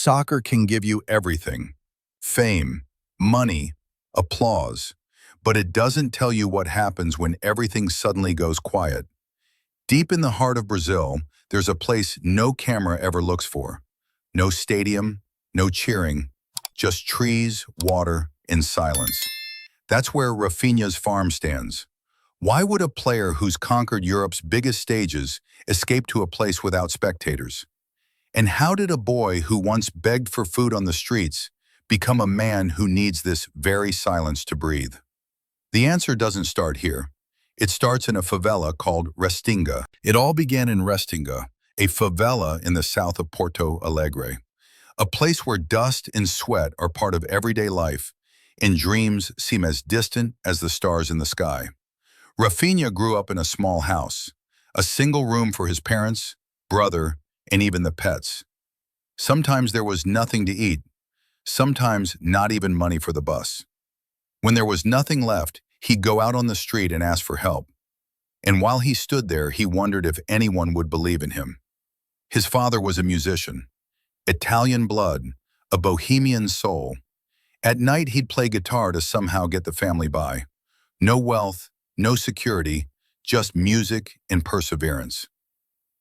Soccer can give you everything: fame, money, applause. But it doesn't tell you what happens when everything suddenly goes quiet. Deep in the heart of Brazil, there's a place no camera ever looks for. No stadium, no cheering, just trees, water, and silence. That's where Raphinha's farm stands. Why would a player who's conquered Europe's biggest stages escape to a place without spectators? And how did a boy who once begged for food on the streets become a man who needs this very silence to breathe? The answer doesn't start here. It starts in a favela called Restinga. It all began in Restinga, a favela in the south of Porto Alegre, a place where dust and sweat are part of everyday life, and dreams seem as distant as the stars in the sky. Raphinha grew up in a small house, a single room for his parents, brother, and even the pets. Sometimes there was nothing to eat, sometimes not even money for the bus. When there was nothing left, he'd go out on the street and ask for help. And while he stood there, he wondered if anyone would believe in him. His father was a musician, Italian blood, a bohemian soul. At night, he'd play guitar to somehow get the family by. No wealth, no security, just music and perseverance.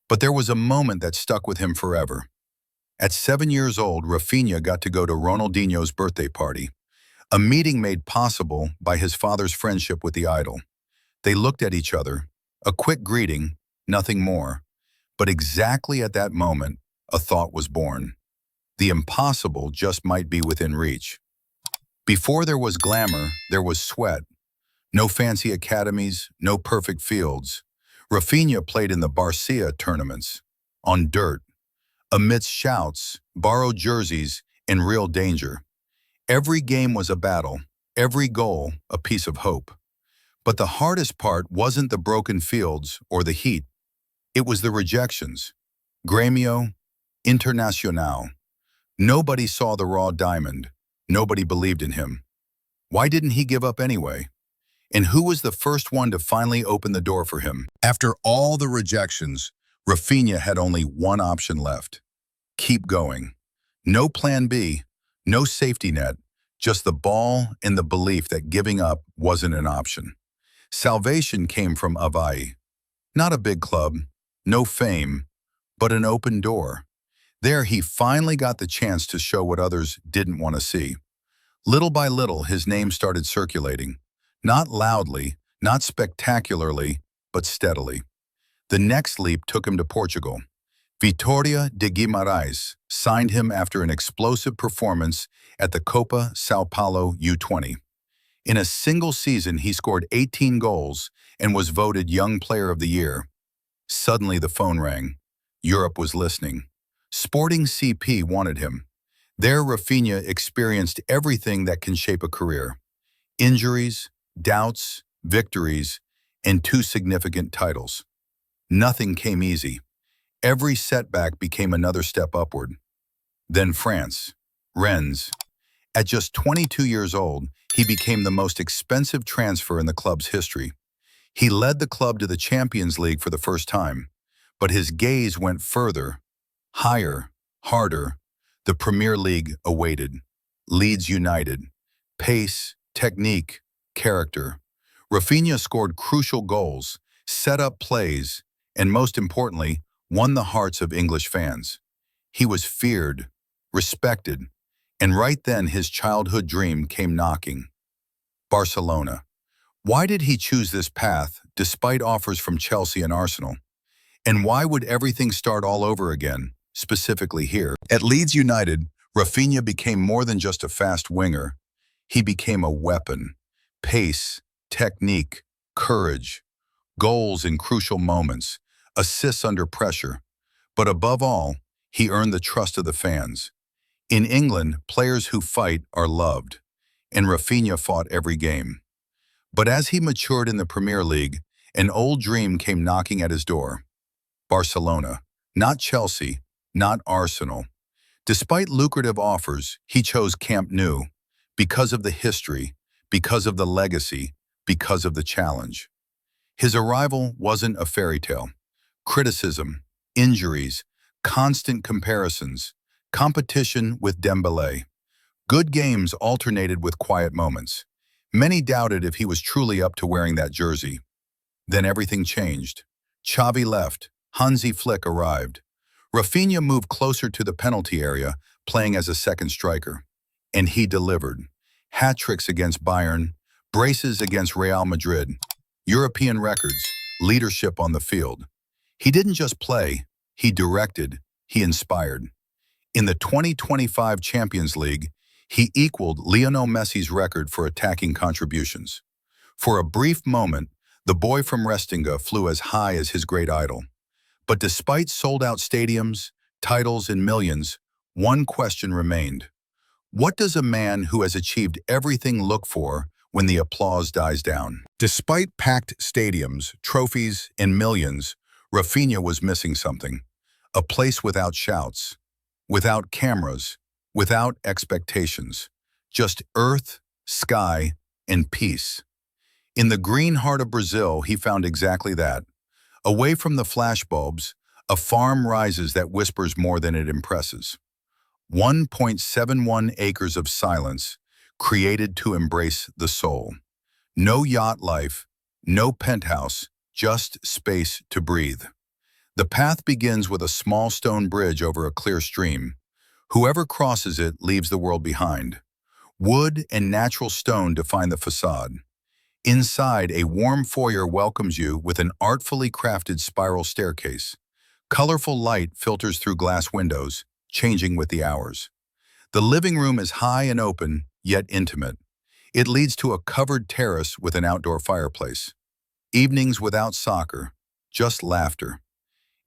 But there was a moment that stuck with him forever. At 7 years old, Raphinha got to go to Ronaldinho's birthday party, a meeting made possible by his father's friendship with the idol. They looked at each other, a quick greeting, nothing more. But exactly at that moment, a thought was born. The impossible just might be within reach. Before there was glamour, there was sweat. No fancy academies, no perfect fields. Raphinha played in the Barcelona tournaments, on dirt, amidst shouts, borrowed jerseys, and real danger. Every game was a battle, every goal a piece of hope. But the hardest part wasn't the broken fields or the heat. It was the rejections. Grêmio, Internacional. Nobody saw the raw diamond. Nobody believed in him. Why didn't he give up anyway? And who was the first one to finally open the door for him? After all the rejections, Raphinha had only one option left: keep going. No plan B, no safety net, just the ball and the belief that giving up wasn't an option. Salvation came from Avaí. Not a big club, no fame, but an open door. There he finally got the chance to show what others didn't want to see. Little by little, his name started circulating. Not loudly, not spectacularly, but steadily. The next leap took him to Portugal. Vitória de Guimarães signed him after an explosive performance at the Copa São Paulo U20. In a single season, he scored 18 goals and was voted Young Player of the Year. Suddenly the phone rang. Europe was listening. Sporting CP wanted him. There, Raphinha experienced everything that can shape a career: injuries, doubts, victories, and 2 significant titles. Nothing came easy. Every setback became another step upward. Then France, Rennes. At just 22 years old, he became the most expensive transfer in the club's history. He led the club to the Champions League for the first time, but his gaze went further, higher, harder. The Premier League awaited. Leeds United. Pace, technique, character. Raphinha scored crucial goals, set up plays, and most importantly, won the hearts of English fans. He was feared, respected, and right then his childhood dream came knocking. Barcelona. Why did he choose this path despite offers from Chelsea and Arsenal? And why would everything start all over again, specifically here? At Leeds United, Raphinha became more than just a fast winger. He became a weapon. Pace, technique, courage, goals in crucial moments, assists under pressure. But above all, he earned the trust of the fans. In England, players who fight are loved, and Raphinha fought every game. But as he matured in the Premier League, an old dream came knocking at his door. Barcelona, not Chelsea, not Arsenal. Despite lucrative offers, he chose Camp Nou because of the history, because of the legacy, because of the challenge. His arrival wasn't a fairy tale. Criticism, injuries, constant comparisons, Competition with Dembélé. Good games alternated with quiet moments. Many doubted if he was truly up to wearing that jersey. Then everything changed. Xavi left. Hansi Flick arrived. Raphinha moved closer to the penalty area, playing as a second striker. And he delivered. Hat-tricks against Bayern, braces against Real Madrid, European records, leadership on the field. He didn't just play, he directed, he inspired. In the 2025 Champions League, he equaled Lionel Messi's record for attacking contributions. For a brief moment, the boy from Restinga flew as high as his great idol. But despite sold-out stadiums, titles, and millions, one question remained. What does a man who has achieved everything look for when the applause dies down? Despite packed stadiums, trophies, and millions, Raphinha was missing something. A place without shouts, without cameras, without expectations. Just earth, sky, and peace. In the green heart of Brazil, he found exactly that. Away from the flashbulbs, a farm rises that whispers more than it impresses. 1.71 acres of silence, created to embrace the soul. No yacht life, no penthouse, just space to breathe. The path begins with a small stone bridge over a clear stream. Whoever crosses it leaves the world behind. Wood and natural stone define the facade. Inside, a warm foyer welcomes you with an artfully crafted spiral staircase. Colorful light filters through glass windows, changing with the hours. The living room is high and open, yet intimate. It leads to a covered terrace with an outdoor fireplace. Evenings without soccer, just laughter.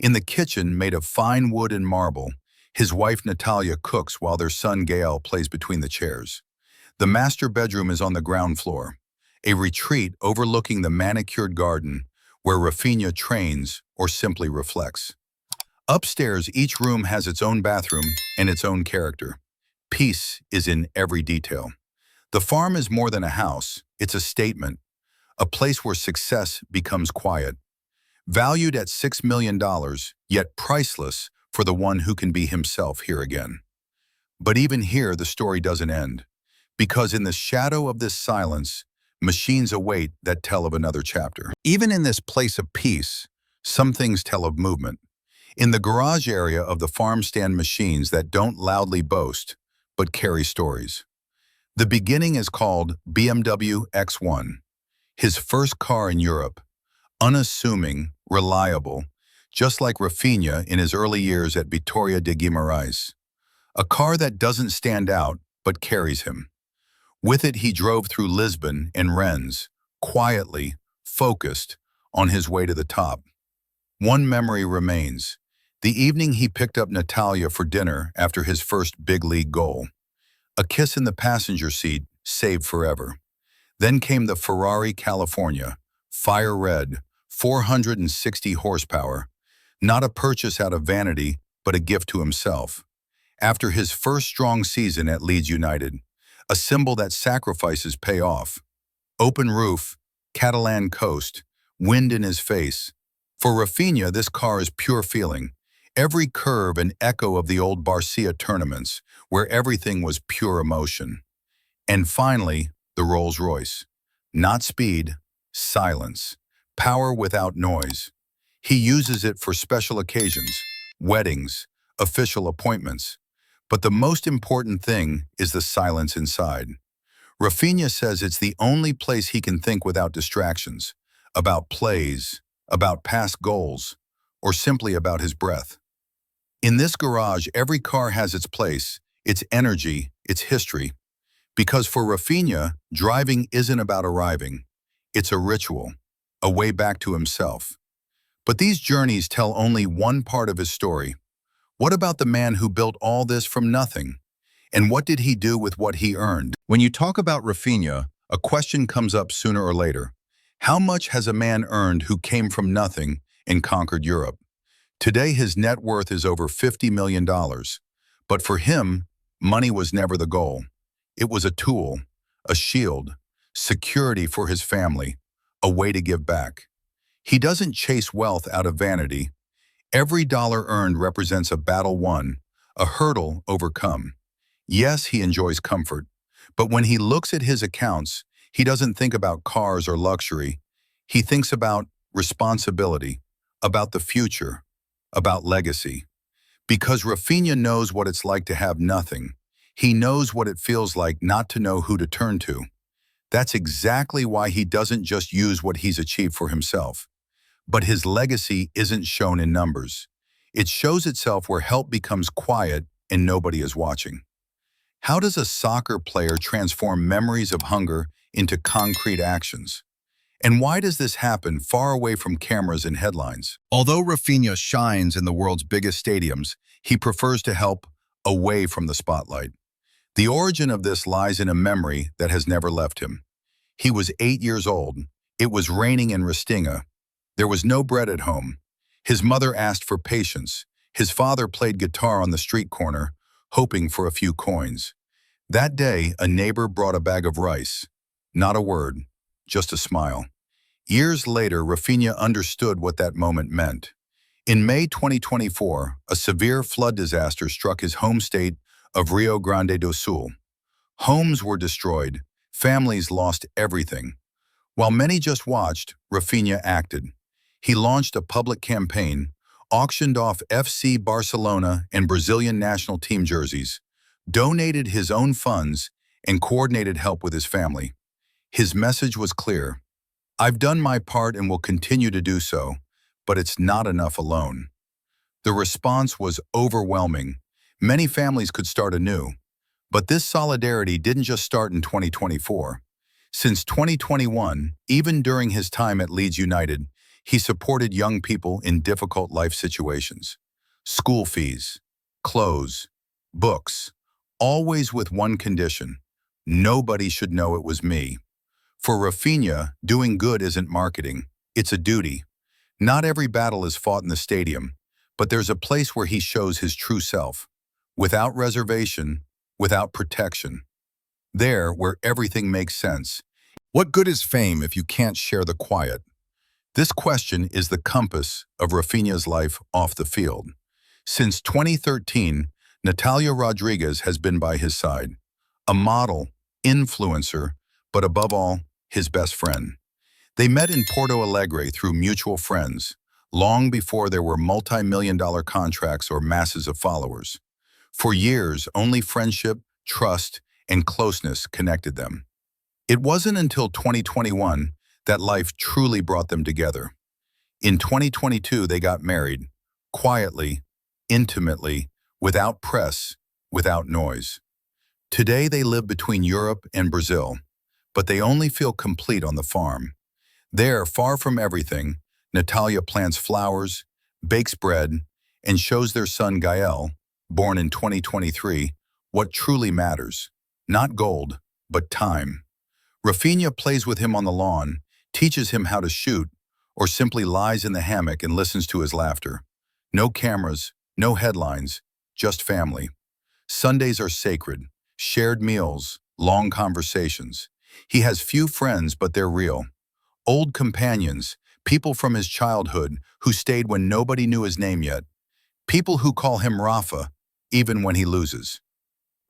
In the kitchen, made of fine wood and marble, his wife Natalia cooks while their son Gael plays between the chairs. The master bedroom is on the ground floor, a retreat overlooking the manicured garden where Raphinha trains or simply reflects. Upstairs, each room has its own bathroom and its own character. Peace is in every detail. The farm is more than a house, it's a statement, a place where success becomes quiet. Valued at $6 million, yet priceless for the one who can be himself here again. But even here, the story doesn't end, because in the shadow of this silence, machines await that tell of another chapter. Even in this place of peace, some things tell of movement. In the garage area of the farm stand machines that don't loudly boast, but carry stories. The beginning is called BMW X1, his first car in Europe, unassuming, reliable, just like Raphinha in his early years at Vitória de Guimarães. A car that doesn't stand out, but carries him. With it, he drove through Lisbon and Rennes, quietly, focused, on his way to the top. One memory remains. The evening he picked up Natalia for dinner after his first big league goal. A kiss in the passenger seat, saved forever. Then came the Ferrari California, fire red, 460 horsepower. Not a purchase out of vanity, but a gift to himself. After his first strong season at Leeds United, a symbol that sacrifices pay off. Open roof, Catalan coast, wind in his face. For Raphinha, this car is pure feeling. Every curve an echo of the old Barcelona tournaments, where everything was pure emotion. And finally, the Rolls-Royce. Not speed, silence. Power without noise. He uses it for special occasions, weddings, official appointments. But the most important thing is the silence inside. Raphinha says it's the only place he can think without distractions, about plays, about past goals, or simply about his breath. In this garage, every car has its place, its energy, its history. Because for Raphinha, driving isn't about arriving. It's a ritual, a way back to himself. But these journeys tell only one part of his story. What about the man who built all this from nothing? And what did he do with what he earned? When you talk about Raphinha, a question comes up sooner or later. How much has a man earned who came from nothing and conquered Europe? Today, his net worth is over $50 million. But for him, money was never the goal. It was a tool, a shield, security for his family, a way to give back. He doesn't chase wealth out of vanity. Every dollar earned represents a battle won, a hurdle overcome. Yes, he enjoys comfort, but when he looks at his accounts, he doesn't think about cars or luxury. He thinks about responsibility, about the future, about legacy. Because Raphinha knows what it's like to have nothing. He knows what it feels like not to know who to turn to. That's exactly why he doesn't just use what he's achieved for himself. But his legacy isn't shown in numbers. It shows itself where help becomes quiet and nobody is watching. How does a soccer player transform memories of hunger into concrete actions? And why does this happen far away from cameras and headlines? Although Raphinha shines in the world's biggest stadiums, he prefers to help away from the spotlight. The origin of this lies in a memory that has never left him. He was 8 years old. It was raining in Restinga. There was no bread at home. His mother asked for patience. His father played guitar on the street corner, hoping for a few coins. That day, a neighbor brought a bag of rice. Not a word, just a smile. Years later, Raphinha understood what that moment meant. In May 2024, a severe flood disaster struck his home state of Rio Grande do Sul. Homes were destroyed, families lost everything. While many just watched, Raphinha acted. He launched a public campaign, auctioned off FC Barcelona and Brazilian national team jerseys, donated his own funds, and coordinated help with his family. His message was clear. I've done my part and will continue to do so, but it's not enough alone. The response was overwhelming. Many families could start anew. But this solidarity didn't just start in 2024. Since 2021, even during his time at Leeds United, he supported young people in difficult life situations. School fees, clothes, books, always with one condition: nobody should know it was me. For Raphinha, doing good isn't marketing, it's a duty. Not every battle is fought in the stadium, but there's a place where he shows his true self, without reservation, without protection. There, where everything makes sense. What good is fame if you can't share the quiet? This question is the compass of Raphinha's life off the field. Since 2013, Natalia Rodriguez has been by his side. A model, influencer, but above all, his best friend. They met in Porto Alegre through mutual friends, long before there were multi-million-dollar contracts or masses of followers. For years, only friendship, trust, and closeness connected them. It wasn't until 2021 that life truly brought them together. In 2022, they got married, quietly, intimately, without press, without noise. Today, they live between Europe and Brazil, but they only feel complete on the farm. There, far from everything, Natalia plants flowers, bakes bread, and shows their son Gael, born in 2023, what truly matters. Not gold, but time. Raphinha plays with him on the lawn, teaches him how to shoot, or simply lies in the hammock and listens to his laughter. No cameras, no headlines, just family. Sundays are sacred, shared meals, long conversations. He has few friends, but they're real. Old companions, people from his childhood who stayed when nobody knew his name yet. People who call him Rafa, even when he loses.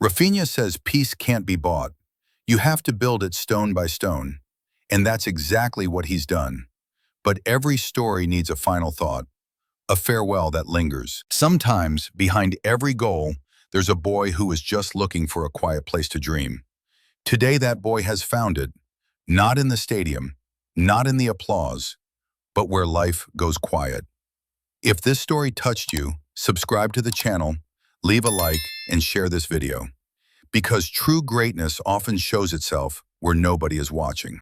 Raphinha says peace can't be bought. You have to build it stone by stone. And that's exactly what he's done. But every story needs a final thought, a farewell that lingers. Sometimes, behind every goal, there's a boy who is just looking for a quiet place to dream. Today that boy has found it, not in the stadium, not in the applause, but where life goes quiet. If this story touched you, subscribe to the channel, leave a like, and share this video. Because true greatness often shows itself where nobody is watching.